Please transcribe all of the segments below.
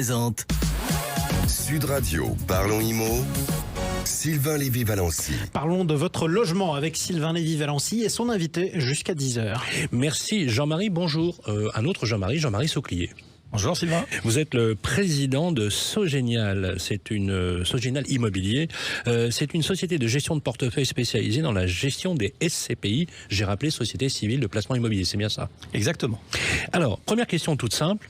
Présente Sud Radio, parlons IMO, Sylvain Lévy-Valency. Parlons de votre logement avec Sylvain Lévy-Valency et son invité jusqu'à 10h. Merci Jean-Marie, bonjour. Un autre Jean-Marie Sauclier. Bonjour Sylvain. Vous êtes le président de Sogénial. C'est une Sogénial Immobilier. C'est une société de gestion de portefeuille spécialisée dans la gestion des SCPI. J'ai rappelé Société Civile de Placement Immobilier, c'est bien ça? Exactement. Alors, première question toute simple.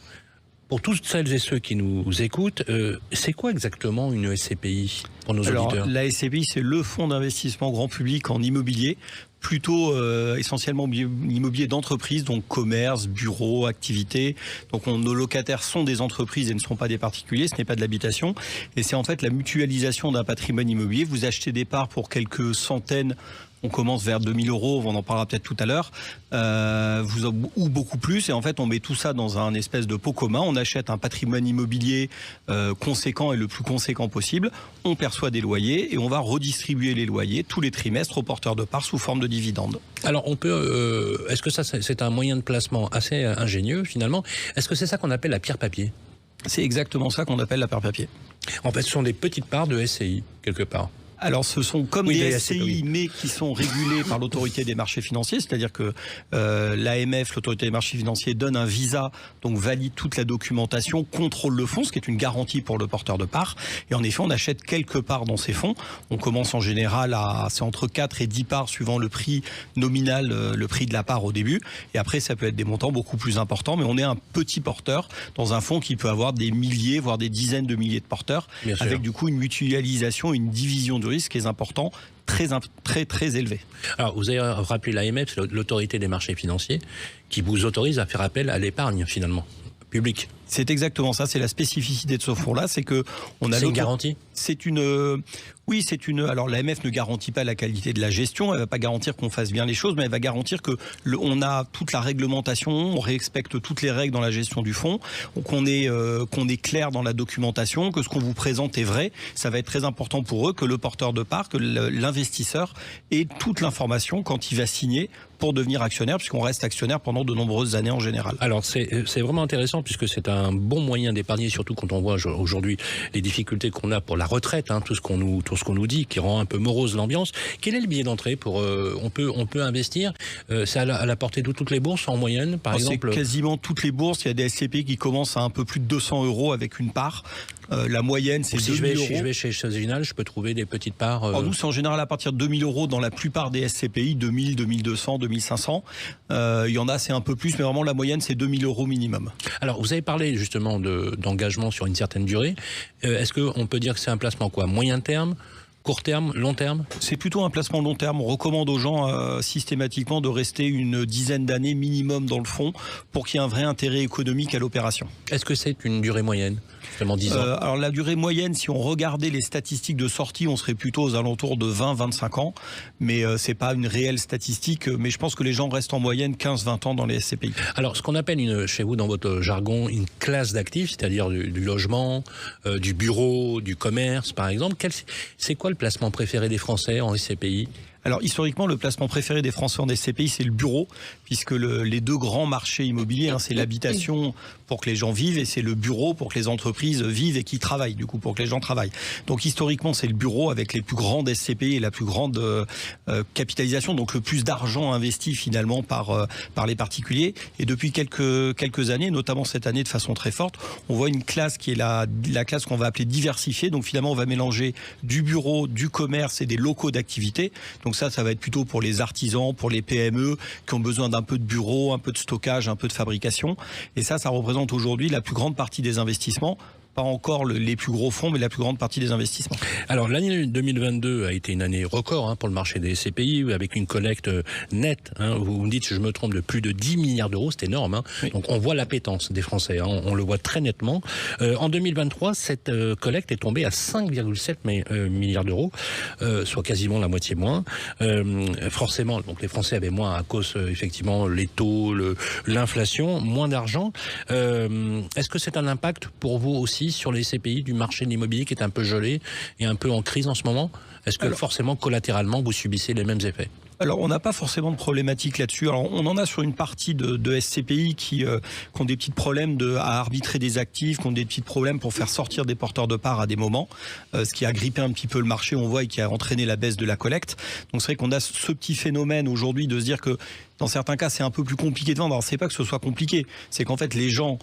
Pour toutes celles et ceux qui nous écoutent, c'est quoi exactement une SCPI pour nos auditeurs? La SCPI, c'est le fonds d'investissement grand public en immobilier, plutôt essentiellement immobilier d'entreprise, donc commerce, bureaux, activités. Donc nos locataires sont des entreprises et ne sont pas des particuliers, ce n'est pas de l'habitation. Et c'est en fait la mutualisation d'un patrimoine immobilier. Vous achetez des parts pour quelques centaines. On commence vers 2000 €, on en parlera peut-être tout à l'heure, ou beaucoup plus. Et en fait, on met tout ça dans un espèce de pot commun. On achète un patrimoine immobilier conséquent et le plus conséquent possible. On perçoit des loyers et on va redistribuer les loyers tous les trimestres aux porteurs de parts sous forme de dividendes. Alors, on peut. Est-ce que ça, c'est un moyen de placement assez ingénieux finalement? Est-ce que c'est ça qu'on appelle la pierre papier? C'est exactement ça qu'on appelle la pierre papier. En fait, ce sont des petites parts de SCI quelque part. Alors, ce sont comme des SCI, mais qui sont régulés par l'autorité des marchés financiers, c'est-à-dire que l'AMF, l'autorité des marchés financiers, donne un visa, donc valide toute la documentation, contrôle le fonds, ce qui est une garantie pour le porteur de parts. Et en effet, on achète quelques parts dans ces fonds. On commence en général c'est entre 4 et 10 parts suivant le prix nominal, le prix de la part au début. Et après, ça peut être des montants beaucoup plus importants, mais on est un petit porteur dans un fonds qui peut avoir des milliers, voire des dizaines de milliers de porteurs, avec du coup une mutualisation, une division du risque qui est important, très élevé. Alors, vous avez rappelé l'AMF, c'est l'autorité des marchés financiers, qui vous autorise à faire appel à l'épargne, finalement, publique. C'est exactement ça, c'est la spécificité de ce fonds-là, c'est que on a... C'est une garantie? Oui, alors l'AMF ne garantit pas la qualité de la gestion, elle va pas garantir qu'on fasse bien les choses, mais elle va garantir que on a toute la réglementation, on respecte toutes les règles dans la gestion du fonds, qu'on est clair dans la documentation, que ce qu'on vous présente est vrai. Ça va être très important pour eux que le porteur de parts, que l'investisseur ait toute l'information quand il va signer pour devenir actionnaire, puisqu'on reste actionnaire pendant de nombreuses années en général. Alors c'est vraiment intéressant puisque c'est un bon moyen d'épargner, surtout quand on voit aujourd'hui les difficultés qu'on a pour la retraite, tout ce qu'on nous dit, qui rend un peu morose l'ambiance. Quel est le billet d'entrée pour on peut investir? C'est à la portée de toutes les bourses en moyenne, par exemple? C'est quasiment toutes les bourses. Il y a des SCPI qui commencent à un peu plus de 200 € avec une part. La moyenne, c'est 2000 €. Si je vais chez Sogénial, je peux trouver des petites parts. Alors nous, c'est en général à partir de 2000 € dans la plupart des SCPI, 2000, 2200, 2500. Il y en a, c'est un peu plus, mais vraiment la moyenne, c'est 2000 € minimum. Alors, vous avez parlé justement d'engagement sur une certaine durée. Est-ce qu'on peut dire que c'est un placement quoi? Moyen terme? Court terme, long terme? C'est plutôt un placement long terme. On recommande aux gens systématiquement de rester une dizaine d'années minimum dans le fonds pour qu'il y ait un vrai intérêt économique à l'opération. Est-ce que c'est une durée moyenne? Justement 10 ans. Alors la durée moyenne, si on regardait les statistiques de sortie, on serait plutôt aux alentours de 20-25 ans. Mais c'est pas une réelle statistique. Mais je pense que les gens restent en moyenne 15-20 ans dans les SCPI. Alors ce qu'on appelle chez vous dans votre jargon une classe d'actifs, c'est-à-dire du logement, du bureau, du commerce par exemple, c'est quoi le placement préféré des Français en SCPI? Alors historiquement, le placement préféré des Français en SCPI, c'est le bureau, puisque les deux grands marchés immobiliers, c'est l'habitation pour que les gens vivent et c'est le bureau pour que les entreprises vivent et qui travaillent, du coup pour que les gens travaillent. Donc historiquement, c'est le bureau avec les plus grandes SCPI et la plus grande capitalisation, donc le plus d'argent investi finalement par les particuliers. Et depuis quelques années, notamment cette année de façon très forte, on voit une classe qui est la classe qu'on va appeler diversifiée. Donc finalement, on va mélanger du bureau, du commerce et des locaux d'activité. Donc ça va être plutôt pour les artisans, pour les PME qui ont besoin d'un peu de bureau, un peu de stockage, un peu de fabrication. Et ça représente aujourd'hui la plus grande partie des investissements. Pas encore les plus gros fonds, mais la plus grande partie des investissements. Alors l'année 2022 a été une année record pour le marché des SCPI, avec une collecte nette. Vous me dites, si je me trompe, de plus de 10 milliards d'euros, c'est énorme. Oui. Donc on voit l'appétence des Français, on le voit très nettement. En 2023, cette collecte est tombée à 5,7 milliards d'euros, soit quasiment la moitié moins. Forcément, donc les Français avaient moins à cause effectivement les taux, l'inflation, moins d'argent. Est-ce que c'est un impact pour vous aussi sur les SCPI du marché de l'immobilier qui est un peu gelé et un peu en crise en ce moment? Est-ce que forcément, collatéralement, vous subissez les mêmes effets? Alors, on n'a pas forcément de problématique là-dessus. Alors, on en a sur une partie de SCPI qui ont des petits problèmes à arbitrer des actifs, qui ont des petits problèmes pour faire sortir des porteurs de parts à des moments, ce qui a grippé un petit peu le marché, on voit, et qui a entraîné la baisse de la collecte. Donc, c'est vrai qu'on a ce petit phénomène aujourd'hui de se dire que dans certains cas, c'est un peu plus compliqué de vendre. Alors, c'est pas que ce soit compliqué, c'est qu'en fait, les gens,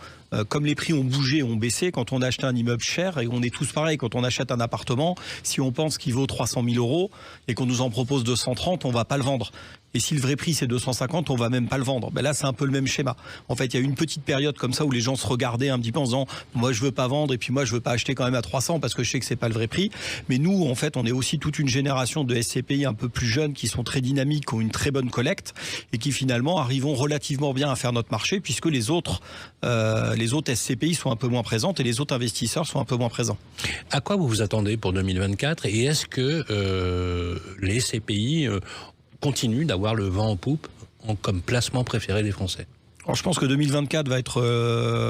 comme les prix ont bougé, ont baissé, quand on achète un immeuble cher, et on est tous pareils, quand on achète un appartement, si on pense qu'il vaut 300 000 euros et qu'on nous en propose 230, on va pas le vendre. Et si le vrai prix c'est 250, on va même pas le vendre. Ben là, c'est un peu le même schéma. En fait, il y a eu une petite période comme ça où les gens se regardaient un petit peu en disant moi je veux pas vendre et puis moi je veux pas acheter quand même à 300 parce que je sais que c'est pas le vrai prix. Mais nous, en fait, on est aussi toute une génération de SCPI un peu plus jeunes qui sont très dynamiques, qui ont une très bonne collecte et qui finalement arrivons relativement bien à faire notre marché puisque les autres SCPI sont un peu moins présentes et les autres investisseurs sont un peu moins présents. À quoi vous vous attendez pour 2024 et est-ce que les SCPI continue d'avoir le vent en poupe comme placement préféré des Français? Alors, je pense que 2024 va être,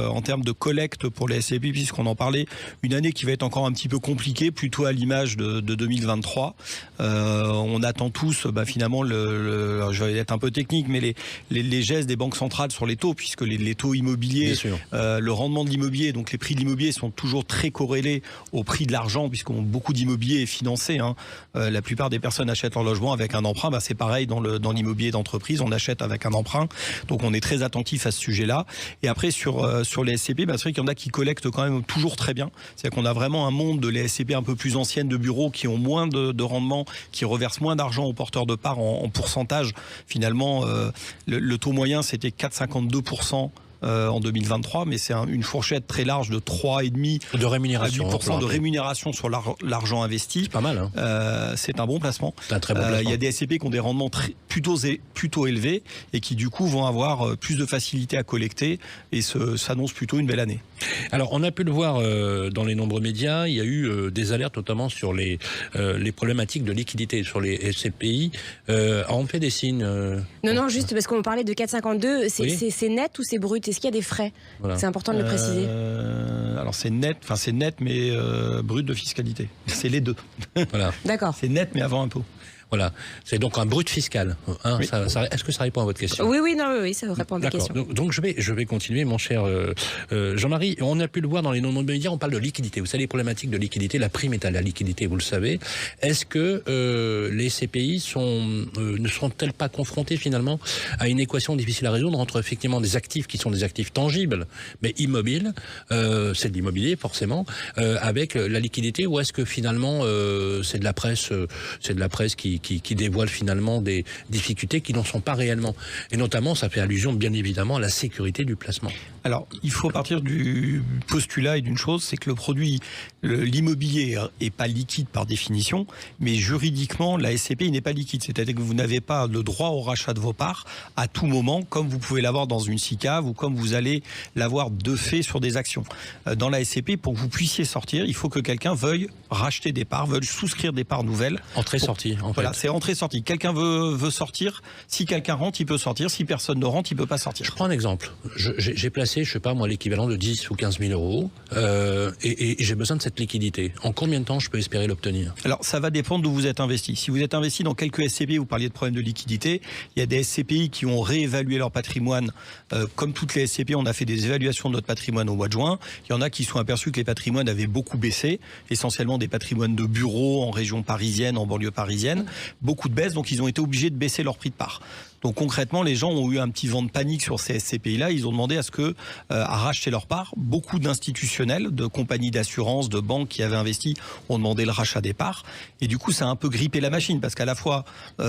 en termes de collecte pour les SCPI, puisqu'on en parlait, une année qui va être encore un petit peu compliquée, plutôt à l'image de 2023. On attend tous, finalement, alors je vais être un peu technique, mais les gestes des banques centrales sur les taux, puisque les taux immobiliers, le rendement de l'immobilier, donc les prix de l'immobilier sont toujours très corrélés au prix de l'argent, puisqu'on beaucoup d'immobilier est financé. La plupart des personnes achètent leur logement avec un emprunt. C'est pareil dans l'immobilier d'entreprise, on achète avec un emprunt. Donc on est très attentif à ce sujet-là. Et après, sur les SCP, c'est vrai qu'il y en a qui collectent quand même toujours très bien. C'est-à-dire qu'on a vraiment un monde de les SCP un peu plus anciennes de bureaux qui ont moins de rendement, qui reversent moins d'argent aux porteurs de parts en pourcentage. Finalement, le taux moyen, c'était 4,52%. En 2023, mais c'est une fourchette très large de 3,5 de rémunération, à 8% de rémunération sur l'argent investi. C'est pas mal. C'est un bon placement. C'est un très bon placement. Il y a des SCP qui ont des rendements plutôt élevés et qui du coup vont avoir plus de facilité à collecter et s'annonce plutôt une belle année. Alors, on a pu le voir dans les nombreux médias, il y a eu des alertes notamment sur les problématiques de liquidité sur les SCPI. On fait des signes Non, juste parce qu'on parlait de 4,52, Oui. c'est net ou c'est brut? Est-ce qu'il y a des frais? Voilà. C'est important de le préciser. Alors c'est net, mais brut de fiscalité. C'est les deux. Voilà. D'accord. C'est net, mais avant impôt. Voilà, c'est donc un brut fiscal. Oui. Est-ce que ça répond à votre question? Oui, ça répond à votre question. Donc je vais continuer, mon cher Jean-Marie. On a pu le voir dans les nombreux médias, on parle de liquidité. Vous savez, les problématiques de liquidité, la prime est à la liquidité, vous le savez. Est-ce que les CPI ne sont-elles pas confrontées finalement à une équation difficile à résoudre entre effectivement des actifs qui sont des actifs tangibles, mais immobiles, c'est de l'immobilier forcément, avec la liquidité, ou est-ce que finalement c'est de la presse qui dévoile finalement des difficultés qui n'en sont pas réellement. Et notamment, ça fait allusion bien évidemment à la sécurité du placement. Alors, il faut partir du postulat et d'une chose, c'est que le produit, l'immobilier est pas liquide par définition, mais juridiquement, la SCPI n'est pas liquide. C'est-à-dire que vous n'avez pas le droit au rachat de vos parts à tout moment, comme vous pouvez l'avoir dans une SICAV ou comme vous allez l'avoir de fait sur des actions. Dans la SCPI, pour que vous puissiez sortir, il faut que quelqu'un veuille racheter des parts, veuille souscrire des parts nouvelles. Entrée-sortie, en fait. Voilà, c'est entrée-sortie. Quelqu'un veut sortir. Si quelqu'un rentre, il peut sortir. Si personne ne rentre, il peut pas sortir. Je prends un exemple. J'ai placé, je sais pas moi, l'équivalent de 10 ou 15 000 euros et j'ai besoin de cette liquidité. En combien de temps je peux espérer l'obtenir? Alors, ça va dépendre d'où vous êtes investi. Si vous êtes investi dans quelques SCPI, vous parliez de problèmes de liquidité, il y a des SCPI qui ont réévalué leur patrimoine. Comme toutes les SCPI, on a fait des évaluations de notre patrimoine au mois de juin. Il y en a qui sont aperçus que les patrimoines avaient beaucoup baissé, essentiellement des patrimoines de bureaux en région parisienne, en banlieue parisienne. Beaucoup de baisse, donc ils ont été obligés de baisser leur prix de part. Donc concrètement, les gens ont eu un petit vent de panique sur ces SCPI-là. Ils ont demandé à racheter leur part. Beaucoup d'institutionnels, de compagnies d'assurance, de banques qui avaient investi ont demandé le rachat des parts. Et du coup, ça a un peu grippé la machine parce qu'à la fois,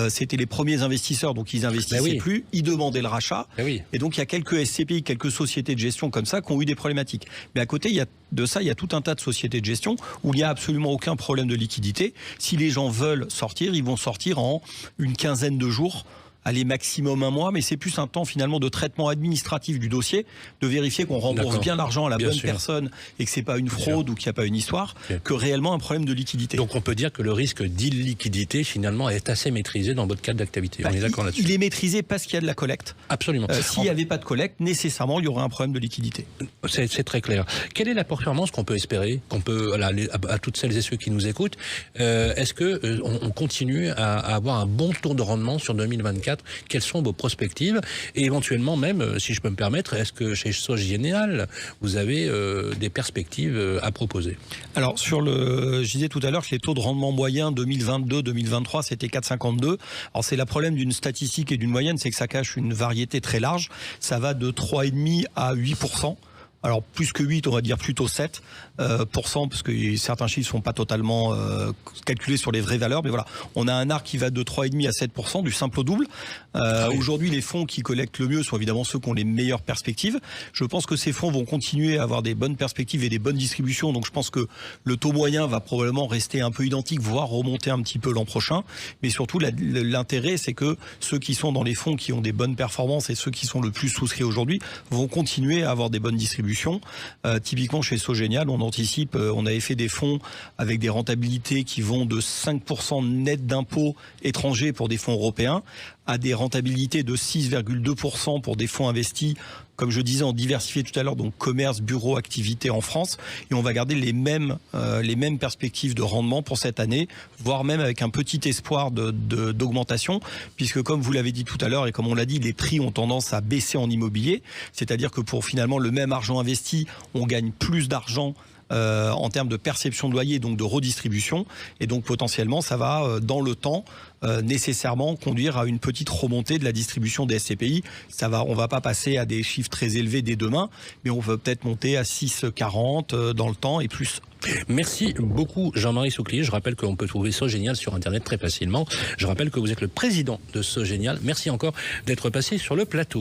c'était les premiers investisseurs, donc ils investissaient plus, ils demandaient le rachat. Et donc il y a quelques SCPI, quelques sociétés de gestion comme ça qui ont eu des problématiques. Mais à côté, il y a tout un tas de sociétés de gestion où il n'y a absolument aucun problème de liquidité. Si les gens veulent sortir, ils vont sortir en une quinzaine de jours. aller maximum 1 mois, mais c'est plus un temps finalement de traitement administratif du dossier, de vérifier qu'on rembourse bien l'argent à la bonne personne et que c'est pas une fraude ou qu'il n'y a pas une histoire, que réellement un problème de liquidité. Donc on peut dire que le risque d'illiquidité finalement est assez maîtrisé dans votre cadre d'activité. On est d'accord là-dessus. Il est maîtrisé parce qu'il y a de la collecte. Absolument. S'il n'y avait pas de collecte, nécessairement il y aurait un problème de liquidité. C'est très clair. Quelle est la performance qu'on peut espérer, à toutes celles et ceux qui nous écoutent? Est-ce que on continue à avoir un bon taux de rendement sur 2024? Quelles sont vos perspectives? Et éventuellement même, si je peux me permettre, est-ce que chez Sogénial, vous avez des perspectives à proposer? Alors je disais tout à l'heure que les taux de rendement moyens 2022-2023 c'était 4,52. Alors c'est le problème d'une statistique et d'une moyenne, c'est que ça cache une variété très large. Ça va de 3,5 à 8%. Alors plus que 8, on va dire plutôt 7%, parce que certains chiffres ne sont pas totalement calculés sur les vraies valeurs. Mais voilà, on a un arc qui va de 3,5 à 7%, du simple au double. Aujourd'hui, les fonds qui collectent le mieux sont évidemment ceux qui ont les meilleures perspectives. Je pense que ces fonds vont continuer à avoir des bonnes perspectives et des bonnes distributions. Donc je pense que le taux moyen va probablement rester un peu identique, voire remonter un petit peu l'an prochain. Mais surtout, l'intérêt, c'est que ceux qui sont dans les fonds qui ont des bonnes performances et ceux qui sont le plus souscrits aujourd'hui vont continuer à avoir des bonnes distributions. Typiquement chez Sogénial, on anticipe, on avait fait des fonds avec des rentabilités qui vont de 5% net d'impôts étrangers pour des fonds européens à des rentabilités de 6,2% pour des fonds investis, comme je disais, en diversifié tout à l'heure, donc commerce, bureau, activité en France. Et on va garder les mêmes perspectives de rendement pour cette année, voire même avec un petit espoir d'augmentation, puisque comme vous l'avez dit tout à l'heure et comme on l'a dit, les prix ont tendance à baisser en immobilier. C'est-à-dire que pour finalement le même argent investi, on gagne plus d'argent en termes de perception de loyer, donc de redistribution, et donc potentiellement ça va dans le temps nécessairement conduire à une petite remontée de la distribution des SCPI. On va pas passer à des chiffres très élevés dès demain, mais on va peut-être monter à 6,40 dans le temps et plus. Merci beaucoup Jean-Marie Souclier. Je rappelle qu'on peut trouver Sogénial sur Internet très facilement. Je rappelle que vous êtes le président de Sogénial. Merci encore d'être passé sur le plateau.